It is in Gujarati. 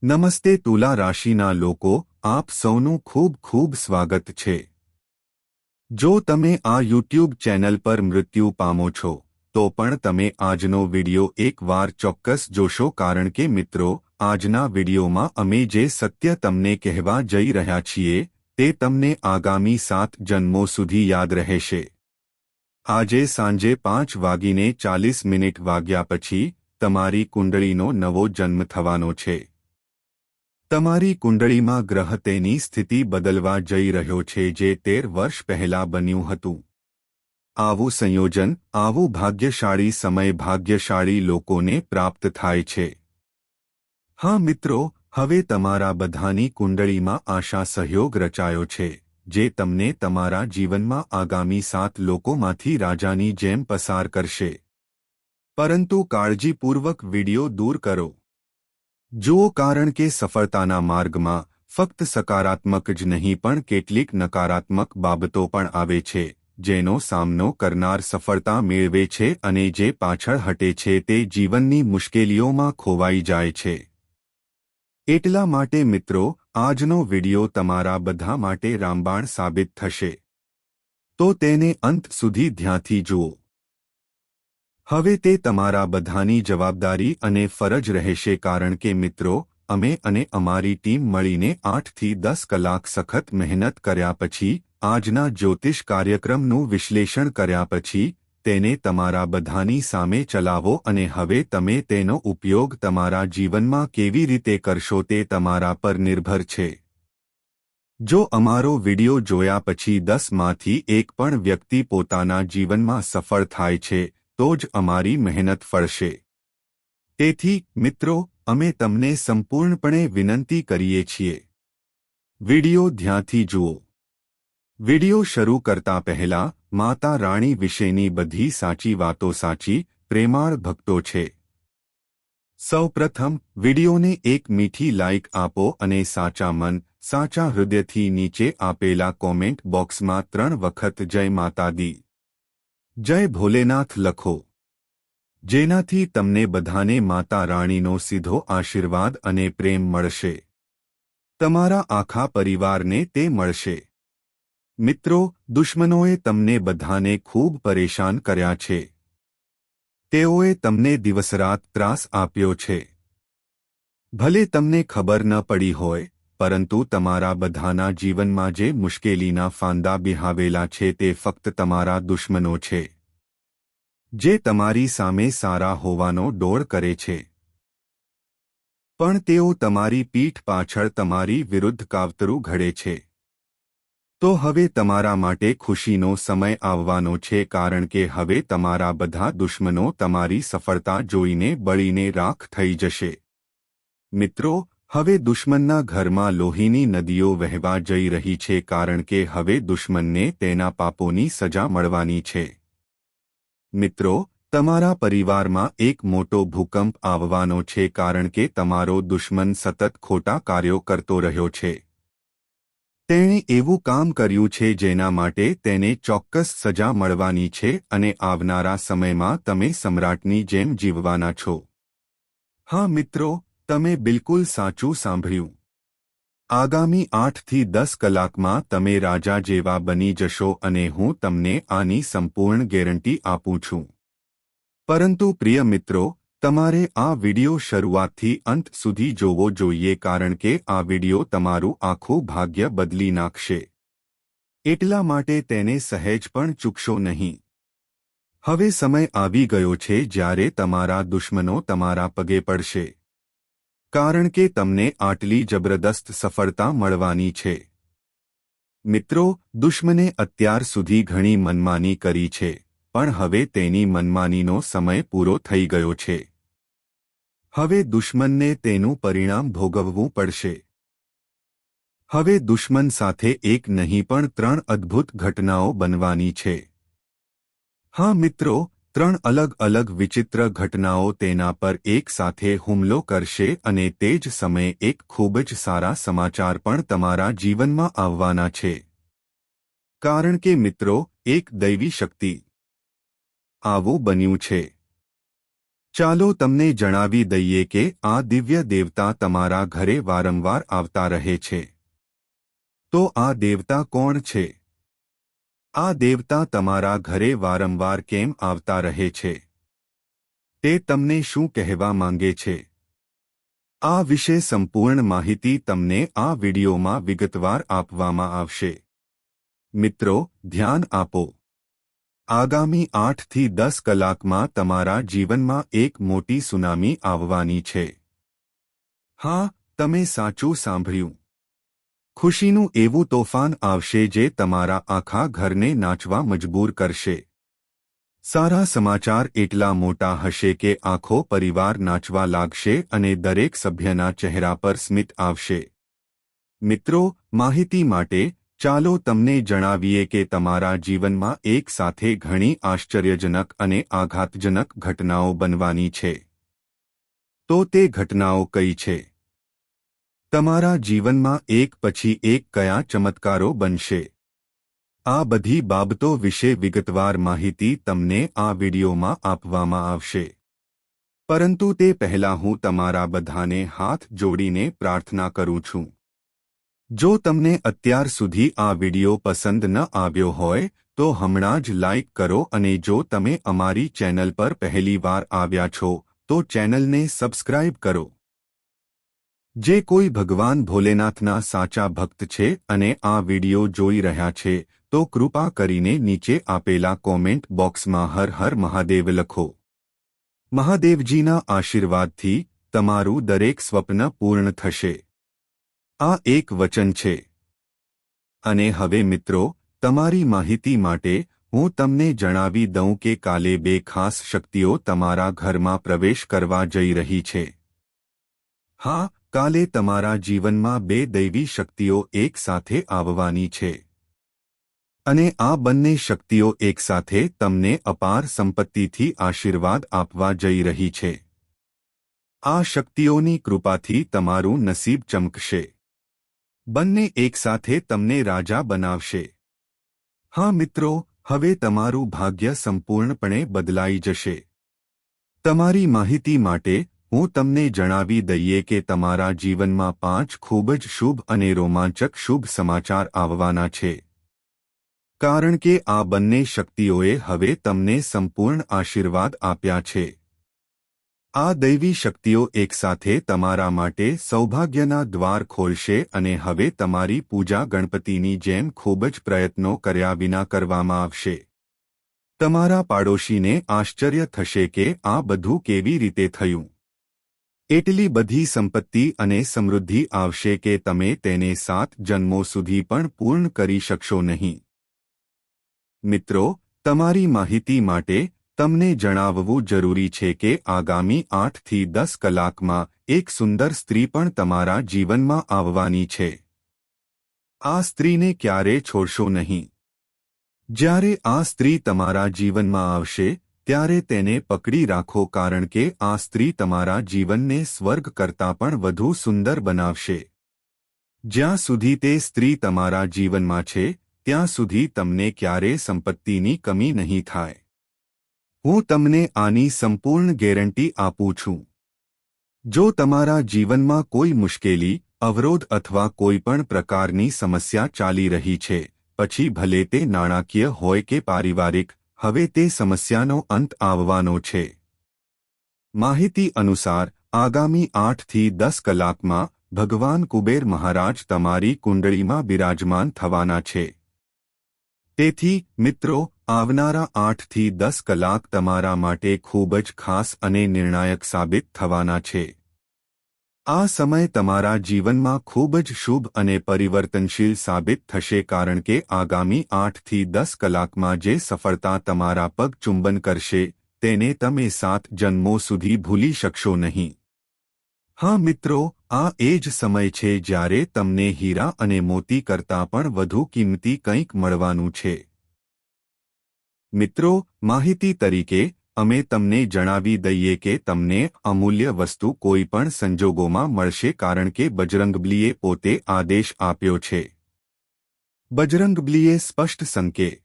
નમસ્તે તુલા રાશિના લોકો, આપ સૌનું ખૂબ ખૂબ સ્વાગત છે। જો તમે આ યુટ્યુબ ચેનલ પર મૃત્યુ પામો છો તો પણ તમે આજનો વિડિયો એકવાર ચોક્કસ જોશો, કારણ કે મિત્રો, આજના વિડિયોમાં અમે જે સત્ય તમને કહેવા જઈ રહ્યા છીએ તે તમને આગામી 7 જન્મો સુધી યાદ રહેશે। આજે સાંજે 5:40 વાગ્યા પછી તમારી કુંડળીનો નવો જન્મ થવાનો છે। તમારી કુંડળીમાં ગ્રહ તેની સ્થિતિ બદલવા જઈ રહ્યો છે જે 13 વર્ષ પહેલા બન્યું હતું। આવું સંયોજન, આવું ભાગ્યશાળી સમય ભાગ્યશાળી લોકોને પ્રાપ્ત થાય છે। હા મિત્રો, હવે તમારા બધાની કુંડળીમાં આશા સહયોગ રચાયો છે જે તમને તમારા જીવનમાં આગામી 7 લોકોમાંથી રાજાની જેમ પસાર કરશે। પરંતુ કાળજીપૂર્વક વિડિયો દૂર કરો જુઓ, કારણ કે સફળતાના માર્ગમાં ફક્ત સકારાત્મક જ નહીં પણ કેટલીક નકારાત્મક બાબતો પણ આવે છે, જેનો સામનો કરનાર સફળતા મેળવે છે અને જે પાછળ હટે છે તે જીવનની મુશ્કેલીઓમાં ખોવાઈ જાય છે। એટલા માટે મિત્રો, આજનો વિડિયો તમારા બધા માટે રામબાણ સાબિત થશે, તો તેને અંત સુધી ધ્યાનથી જુઓ। હવે તે તમારા બધાની જવાબદારી અને ફરજ રહેશે, કારણ કે મિત્રો, અમે અને અમારી ટીમ મળીને 8 થી 10 કલાક સખત મહેનત કર્યા પછી, આજના જ્યોતિષ કાર્યક્રમનું વિશ્લેષણ કર્યા પછી તેને તમારા બધાની સામે ચલાવો અને હવે તમે તેનો ઉપયોગ તમારા જીવનમાં કેવી રીતે કરશો તે તમારા પર નિર્ભર છે। જો અમારો વિડિયો જોયા પછી 10માંથી 1 પણ વ્યક્તિ પોતાના જીવનમાં સફળ થાય છે તો જ અમારી મહેનત ફળશે। તેથી મિત્રો, અમે તમને સંપૂર્ણપણે વિનંતી કરીએ છીએ, વિડિયો ધ્યાનથી જુઓ। વિડિયો શરૂ કરતા પહેલા માતા રાણી વિશેની બધી સાચી વાતો સાચી, પ્રેમાળ ભક્તો છે। સૌપ્રથમ વિડિયોને એક મીઠી લાઇક આપો અને સાચા મન, સાચા હૃદયથી નીચે આપેલા કોમેન્ટ બોક્સમાં 3 વખત જય માતા દી, જય ભોલેનાથ લખો, જેનાથી તમને બધાને માતા રાણીનો સીધો આશીર્વાદ અને પ્રેમ મળશે। તમારા આખા પરિવારને તે મળશે। મિત્રો, દુશ્મનોએ તમને બધાને ખૂબ પરેશાન કર્યા છે। તેઓએ તમને દિવસરાત ત્રાસ આપ્યો છે। ભલે તમને ખબર ન પડી હોય, પરંતુ તમારા બધાના જીવનમાં જે મુશ્કેલીના ફાંદા બિહાવેલા છે તે ફક્ત તમારા દુશ્મનો છે, જે તમારી સામે સારા હોવાનો ડોળ કરે છે, પણ તેઓ તમારી પીઠ પાછળ તમારી વિરુદ્ધ કાવતરું ઘડે છે। તો હવે તમારા માટે ખુશીનો સમય આવવાનો છે, કારણ કે હવે તમારા બધા દુશ્મનો તમારી સફળતા જોઈને બળીને રાખ થઈ જશે। મિત્રો, હવે દુશ્મનના ઘરમાં લોહીની નદીઓ વહેવા જઈ રહી છે, કારણ કે હવે દુશ્મનને તેના પાપોની સજા મળવાની છે। મિત્રો, તમારા પરિવારમાં એક મોટો ભૂકંપ આવવાનો છે, કારણ કે તમારો દુશ્મન સતત ખોટા કાર્યો કરતો રહ્યો છે। તેણે એવું કામ કર્યું છે જેના માટે તેને ચોક્કસ સજા મળવાની છે અને આવનારા સમયમાં તમે સમ્રાટની જેમ જીવવાના છો। હા મિત્રો, તમે બિલકુલ સાચું સાંભળ્યું। આગામી 8 થી 10 કલાકમાં તમે રાજા જેવા બની જશો અને હું તમને આની સંપૂર્ણ ગેરંટી આપું છું। પરંતુ પ્રિય મિત્રો, તમારે આ વિડિયો શરૂઆતથી અંત સુધી જોવો જોઈએ, કારણ કે આ વિડિયો તમારું આખું ભાગ્ય બદલી નાખશે। એટલા માટે તેને સહેજ પણ ચૂકશો નહીં। હવે સમય આવી ગયો છે જ્યારે તમારા દુશ્મનો તમારા પગે પડશે, કારણ કે તમને આટલી જબરદસ્ત સફળતા મળવાની છે। મિત્રો, દુશ્મને અત્યાર સુધી ઘણી મનમાની કરી છે, પણ હવે તેની મનમાનીનો સમય પૂરો થઈ ગયો છે। હવે દુશ્મનને તેનું પરિણામ ભોગવવું પડશે। હવે દુશ્મન સાથે એક નહીં પણ 3 અદ્ભુત ઘટનાઓ બનવાની છે। હા મિત્રો, 3 અલગ અલગ વિચિત્ર ઘટનાઓ તેના પર એક સાથે હુમલો કરશે અને તે જ સમયે એક ખૂબ જ સારા સમાચાર પણ તમારા જીવનમાં આવવાના છે, કારણ કે મિત્રો, એક દૈવી શક્તિ આવું બન્યું છે। ચાલો તમને જણાવી દઈએ કે આ દિવ્ય દેવતા તમારા ઘરે વારંવાર આવતા રહે છે. તો આ દેવતા કોણ છે? આ દેવતા તમારા ઘરે વારંવાર કેમ આવતા રહે છે? તે તમને શું કહેવા માંગે છે? આ વિશે સંપૂર્ણ માહિતી તમને આ વિડિયોમાં વિગતવાર આપવામાં આવશે. મિત્રો, ધ્યાન આપો. આગામી 8 થી 10 કલાકમાં તમારા જીવનમાં એક મોટી સુનામી આવવાની છે. હા, તમે સાચું સાંભળ્યું. ખુશીનું એવું તોફાન આવશે જે તમારા આખા ઘરને નાચવા મજબૂર કરશે. સારા સમાચાર એટલા મોટા હશે કે આખો પરિવાર નાચવા લાગશે અને દરેક સભ્યના ચહેરા પર સ્મિત આવશે. મિત્રો, માહિતી માટે ચાલો તમને જણાવીએ કે તમારા જીવનમાં એક સાથે ઘણી આશ્ચર્યજનક અને આઘાતજનક ઘટનાઓ બનવાની છે. તો તે ઘટનાઓ કઈ છે? તમારા જીવનમાં એક પછી એક કયા ચમત્કારો બનશે? આ બધી બાબતો વિશે વિગતવાર માહિતી તમને આ વિડિયોમાં આપવામાં આવશે. પરંતુ તે પહેલાં હું તમારા બધાને હાથ જોડીને પ્રાર્થના કરું છું. જો તમને અત્યાર સુધી આ વિડિયો પસંદ ન આવ્યો હોય તો હમણાં જ લાઇક કરો અને જો તમે અમારી ચેનલ પર પહેલી વાર આવ્યા છો તો ચેનલને સબસ્ક્રાઇબ કરો. જે કોઈ ભગવાન ભોલેનાથના સાચા ભક્ત છે અને આ વિડિયો જોઈ રહ્યા છે તો કૃપા કરીને નીચે આપેલા કોમેન્ટ બોક્સમાં હર હર મહાદેવ લખો. મહાદેવજીના આશીર્વાદથી તમારું દરેક સ્વપ્ન પૂર્ણ થશે. આ એક વચન છે. અને હવે મિત્રો, તમારી માહિતી માટે હું તમને જણાવી દઉં કે કાલે બે ખાસ શક્તિઓ તમારા ઘરમાં પ્રવેશ કરવા જઈ રહી છે. હા, કાલે તમારા જીવનમાં બે દૈવી શક્તિઓ એક સાથે આવવાની છે. અને આ બંને શક્તિઓ એકસાથે તમને અપાર સંપત્તિથી આશીર્વાદ આપવા જઈ રહી છે. આ શક્તિઓની કૃપાથી તમારું નસીબ ચમકશે. બંને એકસાથે તમને રાજા બનાવશે. હા મિત્રો, હવે તમારું ભાગ્ય સંપૂર્ણપણે બદલાઈ જશે. તમારી માહિતી માટે હું તમને જણાવી દઈએ કે તમારા જીવનમાં 5 ખૂબ જ શુભ અને રોમાંચક શુભ સમાચાર આવવાના છે. કારણ કે આ બંને શક્તિઓએ હવે તમને સંપૂર્ણ આશીર્વાદ આપ્યા છે. આ દૈવી શક્તિઓ એકસાથે તમારા માટે સૌભાગ્યના દ્વાર ખોલશે અને હવે તમારી પૂજા ગણપતિની જેમ ખૂબ જ પ્રયત્નો કર્યા વિના કરવામાં આવશે. તમારા પાડોશીને આશ્ચર્ય થશે કે આ બધું કેવી રીતે થયું. એટલી બધી સંપત્તિ અને સમૃદ્ધિ આવશે કે તમે તેને 7 જન્મો સુધી પણ પૂર્ણ કરી શકશો નહીં. મિત્રો, તમારી માહિતી માટે તમને જણાવવું જરૂરી છે કે આગામી 8 થી 10 કલાકમાં એક સુંદર સ્ત્રી પણ તમારા જીવનમાં આવવાની છે. આ સ્ત્રીને ક્યારે છોડશો નહીં. જ્યારે આ સ્ત્રી તમારા જીવનમાં આવશે ત્યારે તેને પકડી રાખો કારણ કે આ સ્ત્રી તમારા જીવનને સ્વર્ગ કરતાં પણ વધુ સુંદર બનાવશે. જ્યાં સુધી તે સ્ત્રી તમારા જીવનમાં છે ત્યાં સુધી તમને ક્યારેય સંપત્તિની કમી નહીં થાય. હું તમને આની સંપૂર્ણ ગેરંટી આપું છું. જો તમારા જીવનમાં કોઈ મુશ્કેલી, અવરોધ અથવા કોઈ પણ પ્રકારની સમસ્યા ચાલી રહી છે, પછી ભલે તે નાણાકીય હોય કે પારિવારિક, હવે તે સમસ્યાનો અંત આવવાનો છે. માહિતી અનુસાર આગામી 8 થી 10 કલાકમાં ભગવાન કુબેર મહારાજ તમારી કુંડળીમાં બિરાજમાન થવાના છે. તેથી મિત્રો, આવનારા 8 થી 10 કલાક તમારા માટે ખૂબ જ ખાસ અને નિર્ણાયક સાબિત થવાના છે. આ સમય તમારા જીવનમાં ખૂબ જ શુભ અને પરિવર્તનશીલ સાબિત થશે કારણ કે આગામી 8 થી 10 કલાકમાં જે સફળતા તમારા પગ ચુંબન કરશે તેને તમે 7 જન્મો સુધી ભૂલી શકશો નહીં. હા મિત્રો, આ એ જ સમય છે જ્યારે તમને હીરા અને મોતી કરતાં પણ વધુ કિંમતી કંઈક મળવાનું છે. મિત્રો, માહિતી તરીકે અમે તમને જણાવી દઈએ કે તમને અમૂલ્ય વસ્તુ કોઈ પણ સંજોગોમાં મળશે કારણ કે બજરંગબલીએ પોતે આદેશ આપ્યો છે. બજરંગબલીએ સ્પષ્ટ સંકેત